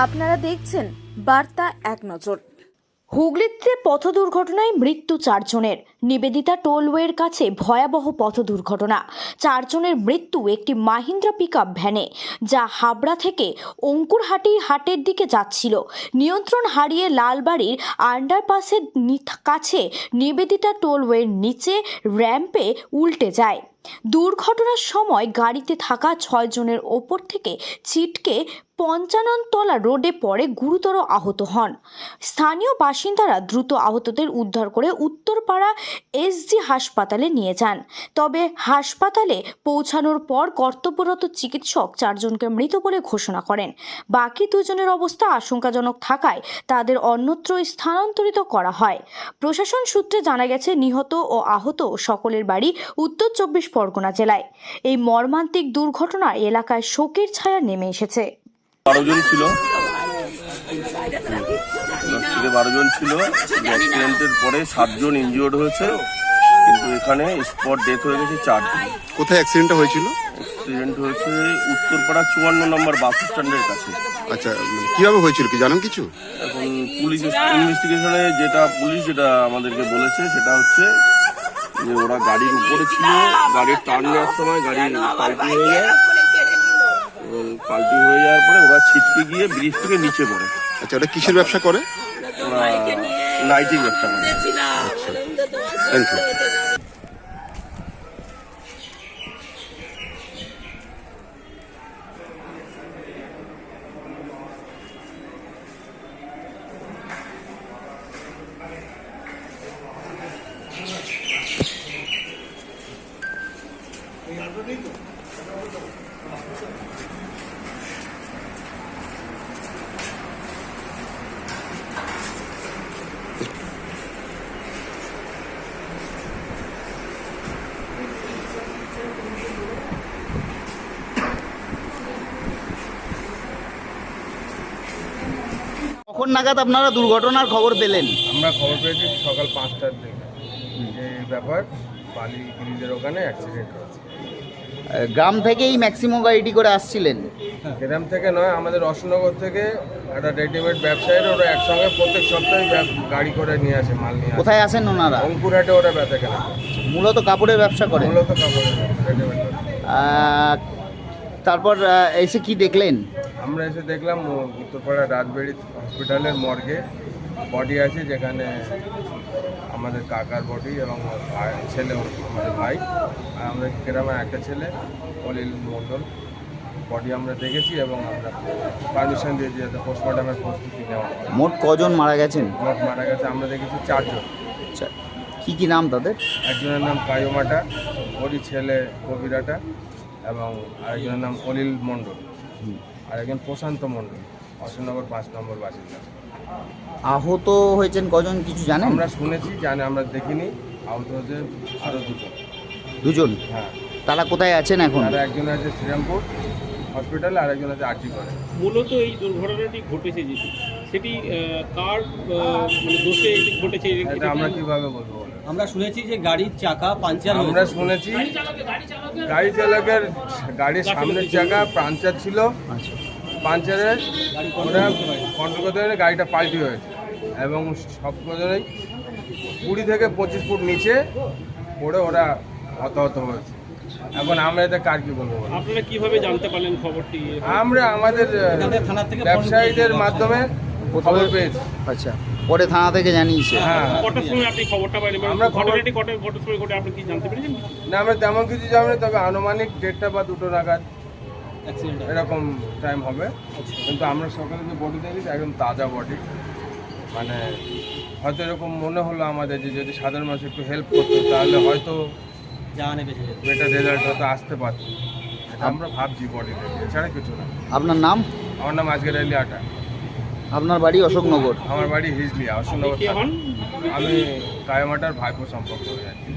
আপনারা দেখছেন বার্তা এক নজর। হুগলিতে পথ দুর্ঘটনায় মৃত্যু 4 জনের। নিবেদিতা টোলওয়ের কাছে ভয়াবহ পথ দুর্ঘটনা। 4 জনের মৃত্যু একটি মাহিন্দ্রা পিকআপ ভ্যানে, যা হাবড়া থেকে অঙ্কুরহাটি হাটের দিকে যাচ্ছিল। নিয়ন্ত্রণ হারিয়ে লালবাড়ির আন্ডারপাসের কাছে নিবেদিতা টোলওয়ের নিচে র্যাম্পে উল্টে যায়। দুর্ঘটনার সময় গাড়িতে থাকা 6 জনের ওপর থেকে ছিটকে 55 তলা রোডে পড়ে গুরুতর আহত হন। স্থানীয় বাসিন্দারা দ্রুত আহতদের উদ্ধার করে উত্তরপাড়া এসজি হাসপাতালে নিয়ে যান। তবে হাসপাতালে পৌঁছানোর পর কর্তব্যরত চিকিৎসক 4 জনকে মৃত বলে ঘোষণা করেন। বাকি 2 জনের অবস্থা আশঙ্কাজনক থাকায় তাদের অন্যত্র স্থানান্তরিত করা হয়। প্রশাসন সূত্রে জানা গেছে, নিহত ও আহত সকলের বাড়ি উত্তর 24 পরগনা জেলায়। এই মর্মান্তিক দুর্ঘটনায় এলাকায় শোকের ছায়া নেমে এসেছে। 12 জন ছিল, 10 থেকে 12 জন ছিল। অ্যাক্সিডেন্টের পরে 7 জন ইনজিওর্ড হয়েছে, কিন্তু এখানে স্পট ডেথ হয়ে গেছে 4 জন। কোথায় অ্যাক্সিডেন্টটা হয়েছিল? অ্যাক্সিডেন্ট হয়েছে উত্তরপাড়া 54 নম্বর বাস স্ট্যান্ডের কাছে। আচ্ছা, কিভাবে হয়েছিল কি জানেন কিছু? এখন পুলিশ ইনভেস্টিগেশনে যেটা আমাদেরকে বলেছে সেটা হচ্ছে যে ওরা গাড়ির উপরে ছিল, গাড়ির টার্ন নেওয়ার সময় গাড়ি পাল্টি হয়ে যায়, এবং পাল্টি হয়ে যাওয়ার পরে ওরা ছিটকে গিয়ে ব্রিজ থেকে নিচে পড়ে। আচ্ছা, ওটা কিসের ব্যবসা করে? ওরা নাইটিং ব্যবসা করে। আচ্ছা, থ্যাংক ইউ। কখন নাগাদ আপনারা দুর্ঘটনার খবর পেলেন? আমরা খবর পেয়েছি সকাল 5টার দিকে। এই ব্যাপার বালি ব্রিজের ওখানে অ্যাক্সিডেন্ট হয়েছে। গ্রাম থেকেই ম্যাক্সিমাম গাড়িটি করে আসছিলেন? গ্রাম থেকে নয়, আমাদের অশোকনগর থেকে একটা রেডিমেড ব্যবসায়ীরা ওরা একসঙ্গে প্রত্যেক সপ্তাহে গাড়ি করে নিয়ে আসে, মাল নিয়ে আসে। কোথায় আসেন ওনারা? অঙ্কুরহাটে ওরা বেচা কেনা করে। মূলত কাপড়ের ব্যবসা করে? মূলত কাপড়ের রেডিমেড। তারপর এসে কি দেখলেন? আমরা এসে দেখলাম উত্তরপাড়া রাজবাড়ি হসপিটালের মর্গে বডি আছে, যেখানে আমাদের কাকার বডি এবং ছেলে, আমাদের ভাই, আর আমাদের গ্রামের একটা ছেলে অলিল মণ্ডল বডি আমরা দেখেছি, এবং আমরা পারমিশন দিয়েছি যাতে পোস্টমর্টমের প্রস্তুতি নেওয়া হয়। মোট কজন মারা গেছেন? মোট মারা গেছে আমরা দেখেছি 4 জন। আচ্ছা, কি নাম তাদের? একজনের নাম কায়ুমাটা, ওরই ছেলে কবিরাটা, এবং আরেকজনের নাম অলিল মণ্ডল, আর একজন প্রশান্ত মণ্ডল, অশোকনগর 5 নম্বর বাসিন্দা। আহত হয়েছেন কজন কিছু জানেন? আমরা শুনেছি, আমরা দেখিনি। আহত হয়েছে আরও 2 জন। 2 জন? হ্যাঁ। তারা কোথায় আছেন এখন? আর একজন আছে শ্রীরামপুর হসপিটালে, আর একজন আছে আরটি করে। মূলত এই দুর্ঘটনাটি ঘটেছে যেটি, সেটি কার মানে দোষে ঘটেছে এটা আমরা কিভাবে বলবো? আমরা শুনেছি যে গাড়ির চাকা পাঞ্চার হয়েছে। আমরা শুনেছি গাড়ি চালকের গাড়ির সামনের চাকা পাঞ্চার ছিল। আচ্ছা, পাঞ্চারের ওরা কন্ট্রোল করতে গেলে গাড়িটা পাল্টি হয়েছে, এবং সব কজনেই 20 থেকে 25 ফুট নিচে পড়ে ওরা হতাহত হয়েছে। এখন আমরা এটা কার কি বলবো? আপনারা কিভাবে জানতে পারলেন খবরটি? আমরা আমাদের থানা থেকে ব্যবসায়ীদের মাধ্যমে খবর পেয়েছি। আচ্ছা, পরে থানা থেকে জানিয়েছে? হ্যাঁ। কটার সময় আপনি খবরটা পাইলেন? আমরা ঘটনাটি কটার সময় ঘটে আপনি কি জানতে পেরেছেন? না, আমরা তেমন কিছু জানি না, তবে আনুমানিক 1:30 বা 2টো নাগাদ এরকম টাইম হবে। কিন্তু আমরা সকালে যে বডি দেখেছি একদম তাজা বডি, মানে হয়তো এরকম মনে হলো আমাদের যে যদি সাধারণ মানুষ একটু হেল্প করতো তাহলে হয়তো বেটার রেজাল্ট হয়তো আসতে পারত। আমরা ভাবছি বডি দেখে, এছাড়া কিছু না। আপনার নাম? আমার নাম আজকের আলী আটা। আপনার বাড়ি অশোকনগর? আমার বাড়ি হিজলিয়া, অশোকনগর। কে হন? আমি কায়মাটার ভাইপো সম্পর্ক হয়ে আছি।